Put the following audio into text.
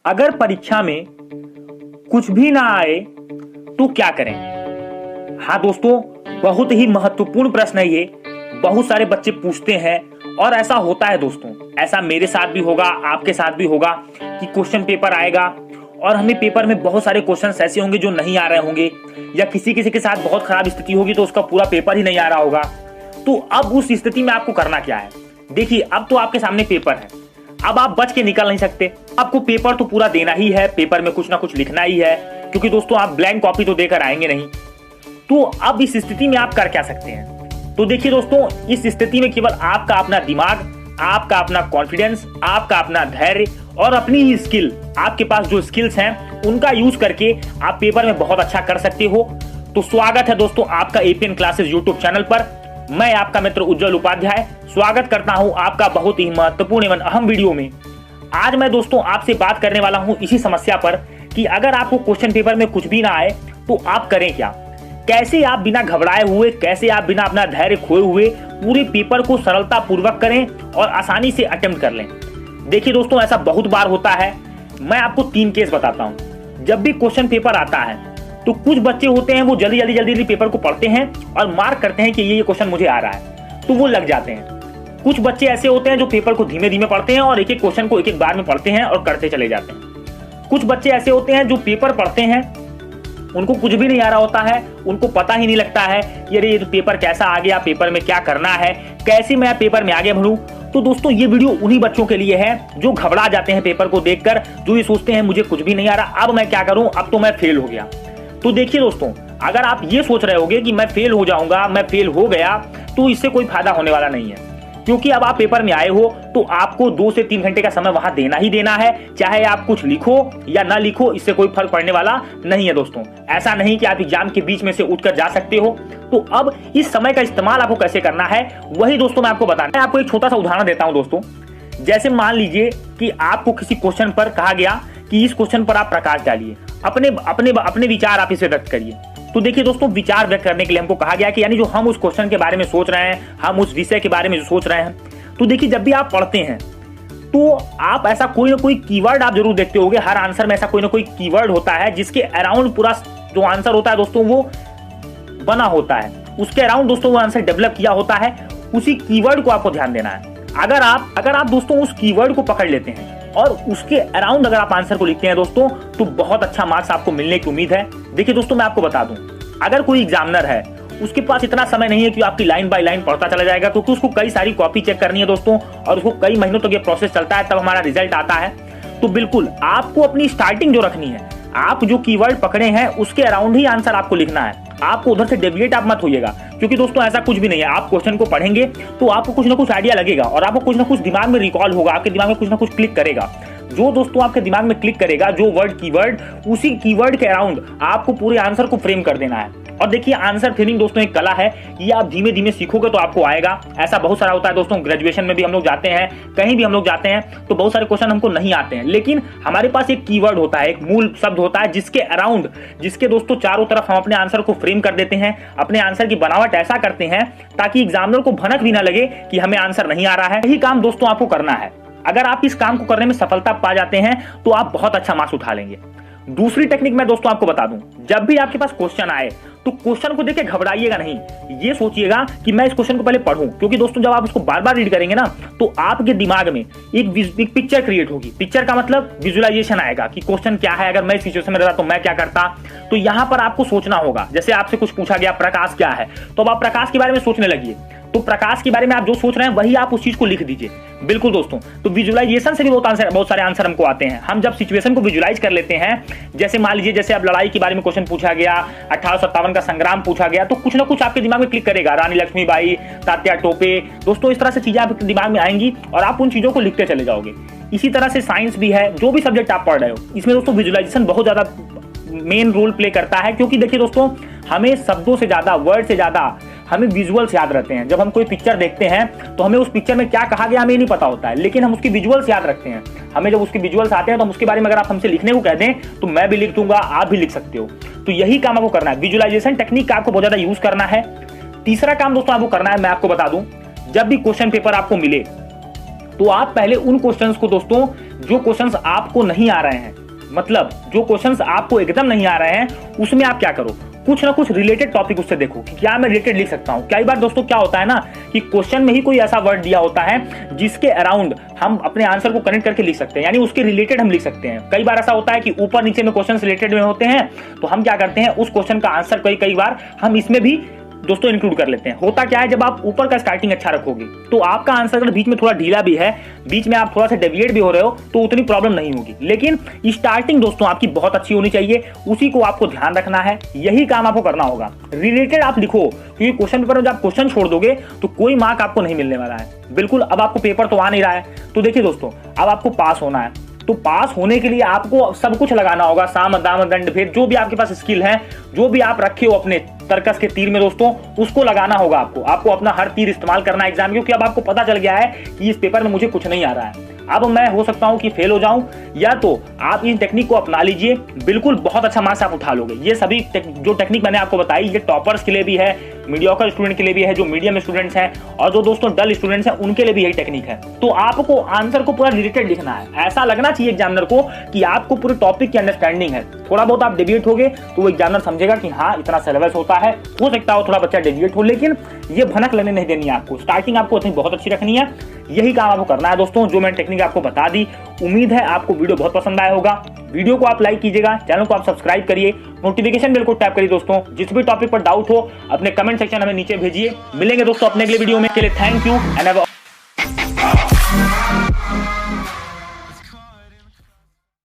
अगर परीक्षा में कुछ भी ना आए तो क्या करें? हाँ दोस्तों, बहुत ही महत्वपूर्ण प्रश्न है ये। बहुत सारे बच्चे पूछते हैं और ऐसा होता है दोस्तों, ऐसा मेरे साथ भी होगा, आपके साथ भी होगा कि क्वेश्चन पेपर आएगा और हमें पेपर में बहुत सारे क्वेश्चंस ऐसे होंगे जो नहीं आ रहे होंगे, या किसी किसी के साथ बहुत खराब स्थिति होगी तो उसका पूरा पेपर ही नहीं आ रहा होगा। तो अब उस स्थिति में आपको करना क्या है? देखिए, अब तो आपके सामने पेपर है, अब आप बच के निकल नहीं सकते। आपको पेपर तो पूरा देना ही है, पेपर में कुछ ना कुछ लिखना ही है, क्योंकि दोस्तों आप ब्लैंक कॉपी तो देकर आएंगे नहीं। तो अब इस स्थिति में आप कर क्या सकते हैं? तो देखिए दोस्तों, इस स्थिति में केवल आपका अपना दिमाग, आपका अपना कॉन्फिडेंस, आपका अपना धैर्य और अपनी ही स्किल, आपके पास जो स्किल्स हैं उनका यूज करके आप पेपर में बहुत अच्छा कर सकते हो। तो स्वागत है दोस्तों आपका एपीएन क्लासेस यूट्यूब चैनल पर। मैं आपका मित्र उज्जवल उपाध्याय स्वागत करता हूं आपका बहुत ही महत्वपूर्ण एवं अहम वीडियो में। आज मैं दोस्तों आपसे बात करने वाला हूं इसी समस्या पर कि अगर आपको क्वेश्चन पेपर में कुछ भी ना आए तो आप करें क्या? कैसे आप बिना घबराए हुए, कैसे आप बिना अपना धैर्य खोए हुए पूरे पेपर को सरलता पूर्वक करें और आसानी से अटेम्प्ट कर लें। देखिए दोस्तों, ऐसा बहुत बार होता है। मैं आपको 3 केस बताता हूं। जब भी क्वेश्चन पेपर आता है तो कुछ बच्चे होते हैं वो जल्दी पेपर को पढ़ते हैं और मार्क करते हैं कि ये क्वेश्चन मुझे आ रहा है, तो वो लग जाते हैं। कुछ बच्चे ऐसे होते हैं जो पेपर को धीमे धीमे पढ़ते हैं और एक एक क्वेश्चन को एक एक बार में पढ़ते हैं और करते चले जाते हैं। कुछ बच्चे ऐसे होते हैं जो पेपर पढ़ते हैं, उनको कुछ भी नहीं आ रहा होता है, उनको पता ही नहीं लगता है ये तो पेपर कैसा आ गया, पेपर में क्या करना है, कैसे मैं पेपर में आगे बढ़ूं। तो दोस्तों ये वीडियो उन्हीं बच्चों के लिए है जो घबरा जाते हैं पेपर को देखकर, जो ये सोचते हैं मुझे कुछ भी नहीं आ रहा, अब मैं क्या करूं, अब तो मैं फेल हो गया। तो देखिए दोस्तों, अगर आप ये सोच रहे होगे कि मैं फेल हो जाऊंगा, मैं फेल हो गया, तो इससे कोई फायदा होने वाला नहीं है, क्योंकि अब आप पेपर में आए हो तो आपको 2 से 3 घंटे का समय वहां देना ही देना है। चाहे आप कुछ लिखो या ना लिखो, इससे कोई फर्क पड़ने वाला नहीं है दोस्तों। ऐसा नहीं कि आप एग्जाम के बीच में से उठकर जा सकते हो। तो अब इस समय का इस्तेमाल आपको कैसे करना है वही दोस्तों मैं आपको बताना है। आपको एक छोटा सा उदाहरण देता हूं दोस्तों। जैसे मान लीजिए कि आपको किसी क्वेश्चन पर कहा गया कि इस क्वेश्चन पर आप प्रकाश डालिए, अपने विचार आप इसे व्यक्त करिए। तो देखिए दोस्तों, विचार व्यक्त करने के लिए हमको कहा गया कि यानी जो हम उस क्वेश्चन के बारे में सोच रहे हैं, हम उस विषय के बारे में जो सोच रहे हैं। तो देखिए, जब भी आप पढ़ते हैं तो आप ऐसा कोई ना कोई कीवर्ड आप जरूर देखते होंगे। हर आंसर में ऐसा कोई ना कोई कीवर्ड होता है जिसके अराउंड पूरा जो आंसर होता है दोस्तों वो बना होता है, उसके अराउंड दोस्तों वो आंसर डेवलप किया होता है। उसी कीवर्ड को आपको ध्यान देना है। अगर आप दोस्तों उस कीवर्ड को पकड़ लेते हैं और उसके अराउंड अगर आप आंसर को लिखते हैं दोस्तों, तो बहुत अच्छा मार्क्स आपको मिलने की उम्मीद है। देखिए दोस्तों, मैं आपको बता दूं, अगर कोई एग्जामिनर है उसके पास इतना समय नहीं है कि आपकी लाइन बाय लाइन पढ़ता चला जाएगा, क्योंकि उसको कई सारी कॉपी चेक करनी है दोस्तों, और उसको कई महीनों तक ये प्रोसेस चलता है, तब हमारा रिजल्ट आता है। तो बिल्कुल आपको अपनी स्टार्टिंग जो रखनी है, आप जो कीवर्ड पकड़े हैं उसके अराउंड ही आंसर आपको लिखना है। आपको उधर से डेविएट आप मत होइएगा, क्योंकि दोस्तों ऐसा कुछ भी नहीं है। आप क्वेश्चन को पढ़ेंगे तो आपको कुछ ना कुछ आइडिया लगेगा और आपको कुछ ना कुछ दिमाग में रिकॉल होगा, आपके दिमाग में कुछ ना कुछ क्लिक करेगा। जो दोस्तों आपके दिमाग में क्लिक करेगा, जो वर्ड कीवर्ड, उसी कीवर्ड के अराउंड आपको पूरे आंसर को फ्रेम कर देना है। और देखिए, आंसर फ्रेमिंग दोस्तों एक कला है, ये आप धीमे धीमे सीखोगे तो आपको आएगा। ऐसा बहुत सारा होता है दोस्तों, ग्रेजुएशन में भी हम लोग जाते हैं, कहीं भी हम लोग जाते हैं तो बहुत सारे क्वेश्चन हमको नहीं आते हैं, लेकिन हमारे पास एक कीवर्ड होता है, एक मूल शब्द होता है जिसके अराउंड, जिसके दोस्तों चारों तरफ हम अपने आंसर को फ्रेम कर देते हैं, अपने आंसर की बनावट ऐसा करते हैं ताकि एग्जामिनर को भनक भी ना लगे कि हमें आंसर नहीं आ रहा है। यही काम दोस्तों आपको करना है। अगर आप इस काम को करने में सफलता पा जाते हैं तो आप बहुत अच्छा मार्क्स उठा लेंगे। दूसरी टेक्निक मैं दोस्तों आपको बता दूं, जब भी आपके पास क्वेश्चन आए तो क्वेश्चन को देख के घबराइएगा नहीं। ये सोचिएगा कि मैं इस क्वेश्चन को पहले पढ़ूं, क्योंकि दोस्तों जब आप उसको बार बार रीड करेंगे ना तो आपके दिमाग में एक पिक्चर क्रिएट होगी। पिक्चर का मतलब विजुअलाइजेशन आएगा कि क्वेश्चन क्या है, अगर मैं इस सिचुएशन में रहता तो मैं क्या करता। तो यहां पर आपको सोचना होगा। जैसे आपसे कुछ पूछा गया प्रकाश क्या है, तो अब आप प्रकाश के बारे में सोचने लगिए। तो प्रकाश के बारे में आप जो सोच रहे हैं वही आप उस चीज को लिख दीजिए। बिल्कुल दोस्तों, तो विजुअलाइजेशन से भी बहुत सारे आंसर हमको आते हैं। हम जब सिचुएशन को विजुअलाइज कर लेते हैं, जैसे मान लीजिए जैसे अब लड़ाई के बारे में क्वेश्चन पूछा गया, 1857 का संग्राम पूछा गया, तो कुछ ना कुछ आपके दिमाग में क्लिक करेगा। रानी लक्ष्मीबाई, तात्या टोपे, दोस्तों इस तरह से चीजें आपके दिमाग में आएंगी और आप उन चीजों को लिखते चले जाओगे। इसी तरह से साइंस भी है, जो भी सब्जेक्ट आप पढ़ रहे हो, इसमें दोस्तों विजुअलाइजेशन बहुत ज्यादा मेन रोल प्ले करता है। क्योंकि देखिए दोस्तों, हमें शब्दों से ज्यादा, वर्ड से ज्यादा हमें विजुअल्स याद रहते हैं। जब हम कोई पिक्चर देखते हैं तो हमें उस पिक्चर में क्या कहा गया हमें नहीं पता होता है, लेकिन हम उसकी विजुअल्स याद रखते हैं। हमें जब उसके विजुअल्स आते हैं तो हम उसके बारे में अगर आप हमसे लिखने को कह दें तो मैं भी लिख दूंगा, आप भी लिख सकते हो। तो यही काम आपको करना है, विजुअलाइजेशन टेक्निक का आपको बहुत ज्यादा यूज करना है। तीसरा काम दोस्तों आपको करना है, मैं आपको बता दूं, जब भी क्वेश्चन पेपर आपको मिले तो आप पहले उन क्वेश्चंस को दोस्तों जो क्वेश्चंस आपको नहीं आ रहे हैं, मतलब जो क्वेश्चंस आपको एकदम नहीं आ रहे हैं, उसमें आप क्या करो, कुछ ना कुछ रिलेटेड टॉपिक उससे देखो कि क्या मैं रिलेटेड लिख सकता हूं। कई बार दोस्तों क्या होता है ना कि क्वेश्चन में ही कोई ऐसा वर्ड दिया होता है जिसके अराउंड हम अपने आंसर को कनेक्ट करके लिख सकते हैं, यानी उसके रिलेटेड हम लिख सकते हैं। कई बार ऐसा होता है कि ऊपर नीचे में क्वेश्चन रिलेटेड में होते हैं, तो हम क्या करते हैं, उस क्वेश्चन का आंसर कई बार हम इसमें भी दोस्तों इंक्लूड कर लेते हैं। होता क्या है, जब आप ऊपर का स्टार्टिंग अच्छा रखोगे तो आपका आंसर अगर बीच में थोड़ा ढीला भी है, बीच में आप थोड़ा सा डेविएट भी हो रहे हो, तो उतनी प्रॉब्लम नहीं होगी। लेकिन स्टार्टिंग दोस्तों आपकी बहुत अच्छी होनी चाहिए, उसी को आपको ध्यान रखना है, यही काम आपको करना होगा। रिलेटेड आप लिखो, क्योंकि क्वेश्चन पेपर में जब आप क्वेश्चन छोड़ दोगे तो कोई मार्क आपको नहीं मिलने वाला है। बिल्कुल, अब आपको पेपर तो आ नहीं रहा है, तो देखिए दोस्तों, अब आपको पास होना है, तो पास होने के लिए आपको सब कुछ लगाना होगा, साम दाम दंड भेद, जो भी आपके पास स्किल है, जो भी आप रखे हो अपने तर्कस के तीर में दोस्तों, उसको लगाना होगा आपको अपना हर तीर इस्तेमाल करना है एग्जाम, क्योंकि अब आपको पता चल गया है कि इस पेपर में मुझे कुछ नहीं आ रहा है, अब मैं हो सकता हूं कि फेल हो जाऊं, या तो आप इन टेक्निक को अपना लीजिए, बिल्कुल बहुत अच्छा मार्क्स आप उठा लोगे। ये सभी जो टेक्निक मैंने आपको बताई, ये टॉपर्स के लिए भी है, मीडियोकर स्टूडेंट के लिए भी है, जो मीडियम स्टूडेंट्स हैं, और जो दोस्तों डल स्टूडेंट्स हैं उनके लिए भी यही टेक्निक है। तो आपको आंसर को पूरा रिलेटेड लिखना है, ऐसा लगना चाहिए एग्जामिनर को कि आपको पूरे टॉपिक की अंडरस्टैंडिंग है। थोड़ा बहुत आप डेविएट होगे तो वो एग्जामिनर समझेगा कि हाँ इतना सिलेबस होता है, हो सकता हो थोड़ा बच्चा डेविएट हो, लेकिन ये भनक लगने नहीं देनी है आपको। स्टार्टिंग आपको अपनी बहुत अच्छी रखनी है, यही काम आपको करना है दोस्तों, जो मैंने टेक्निक आपको बता दी। उम्मीद है आपको वीडियो बहुत पसंद आया होगा। वीडियो को आप लाइक कीजिएगा, चैनल को आप सब्सक्राइब करिए, नोटिफिकेशन बेल को टैप करिए दोस्तों। जिस भी टॉपिक पर डाउट हो अपने कमेंट सेक्शन हमें नीचे भेजिए। मिलेंगे दोस्तों अपने अगले वीडियो में, के लिए थैंक यू एंड